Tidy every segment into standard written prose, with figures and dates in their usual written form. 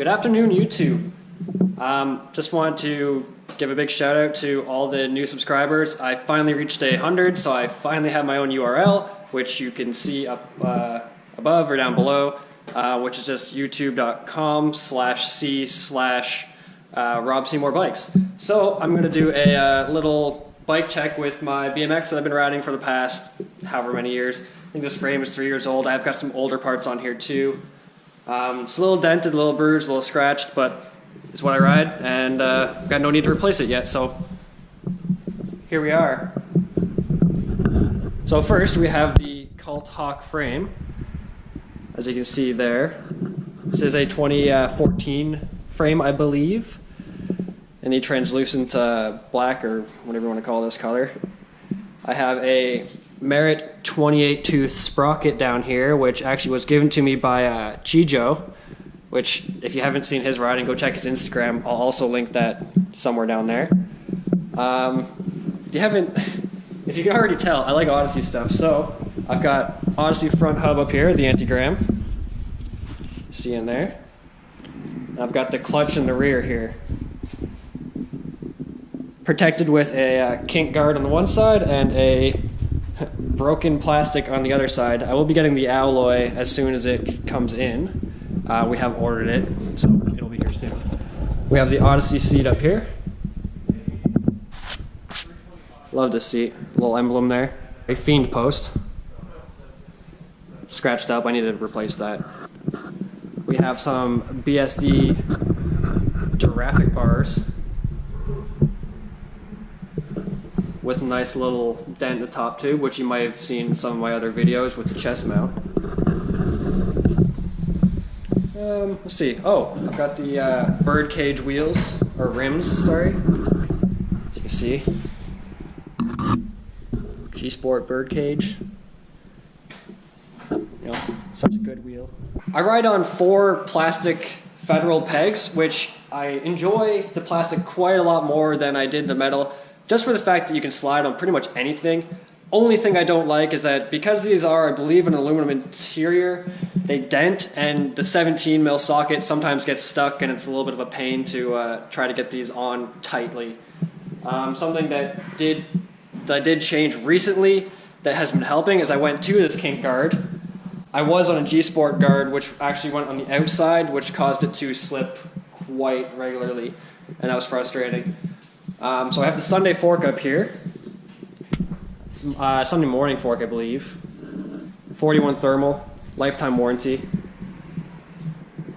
Good afternoon, YouTube. Just want to give a big shout out to all the new subscribers. I finally reached 100, so I finally have my own URL, which you can see up above or down below, which is just youtube.com/c/Rob Seymour Bikes. So I'm going to do a little bike check with my BMX that I've been riding for the past however many years. I think this frame is 3 years old. I've got some older parts on here too. It's a little dented, a little bruised, a little scratched, but it's what I ride, and got no need to replace it yet, so here we are. So first we have the Cult Hawk frame, as you can see there. This is a 2014 frame, I believe, in the translucent black, or whatever you want to call this color. I have a Merit 28 tooth sprocket down here, which actually was given to me by Chijo, which if you haven't seen his riding, go check his Instagram. I'll also link that somewhere down there. If you can already tell, I like Odyssey stuff. So I've got Odyssey front hub up here, the anti-gram. See in there. And I've got the clutch in the rear here, protected with a kink guard on the one side and a broken plastic on the other side. I will be getting the alloy as soon as it comes in. We have ordered it, so it'll be here soon. We have the Odyssey seat up here. Love this seat. Little emblem there. A Fiend post. Scratched up. I need to replace that. We have some BSD Giraffic bars with a nice little dent in the top tube, which you might have seen in some of my other videos with the chest mount. Let's see. Oh, I've got the birdcage wheels, or rims, sorry. As you can see. G-Sport birdcage. You know, such a good wheel. I ride on 4 plastic Federal pegs, which I enjoy the plastic quite a lot more than I did the metal, just for the fact that you can slide on pretty much anything. Only thing I don't like is that because these are, I believe, an aluminum interior, they dent, and the 17 mil socket sometimes gets stuck, and it's a little bit of a pain to try to get these on tightly. Something that I did change recently that has been helping is I went to this kink guard. I was on a G-Sport guard, which actually went on the outside, which caused it to slip quite regularly, and that was frustrating. So I have the Sunday fork up here. Sunday morning fork, I believe. 41 thermal, lifetime warranty.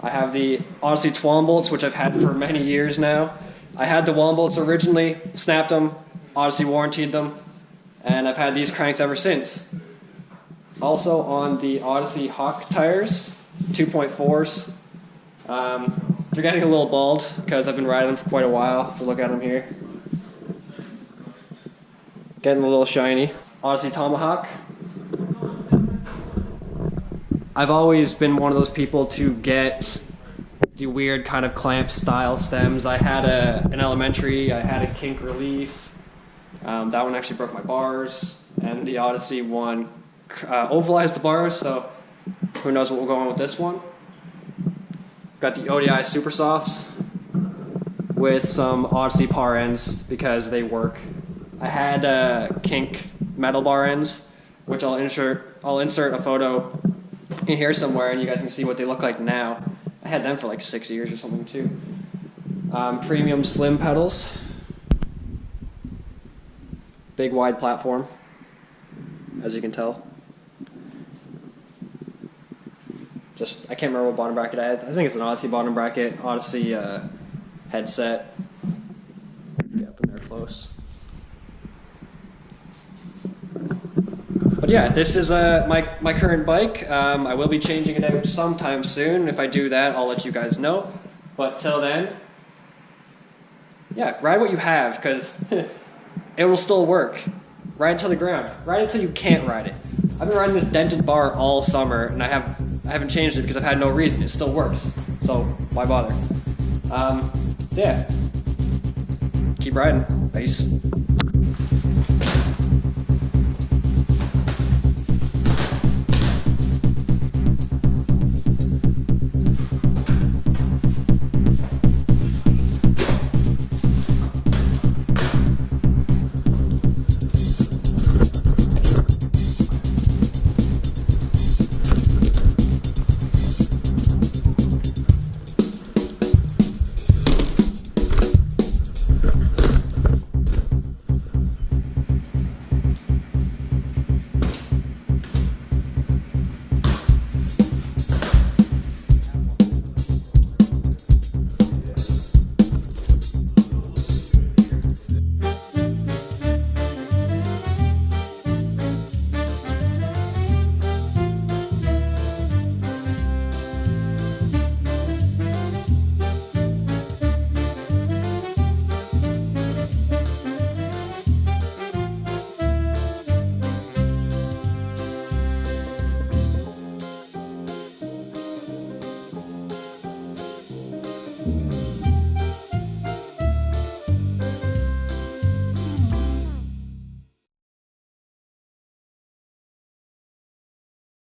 I have the Odyssey Twalm bolts, which I've had for many years now. I had the Walm bolts originally, snapped them, Odyssey warrantied them, and I've had these cranks ever since. Also on the Odyssey Hawk tires, 2.4s. They're getting a little bald because I've been riding them for quite a while, if you look at them here. Getting a little shiny. Odyssey Tomahawk. I've always been one of those people to get the weird kind of clamp style stems. I had an elementary, I had a kink relief. That one actually broke my bars, and the Odyssey one ovalized the bars, so who knows what will go on with this one. Got the ODI Super Softs with some Odyssey par ends because they work. I had kink metal bar ends, which I'll insert a photo in here somewhere, and you guys can see what they look like now. I had them for like 6 years or something too. Premium slim pedals. Big wide platform, as you can tell. I can't remember what bottom bracket I had. I think it's an Odyssey bottom bracket, Odyssey headset. Get up in there close. But yeah, this is my current bike. I will be changing it out sometime soon. If I do that, I'll let you guys know. But till then, yeah, ride what you have, because it will still work. Ride to the ground. Ride until you can't ride it. I've been riding this dented bar all summer, and I haven't changed it because I've had no reason. It still works, so why bother? So yeah, keep riding. Peace.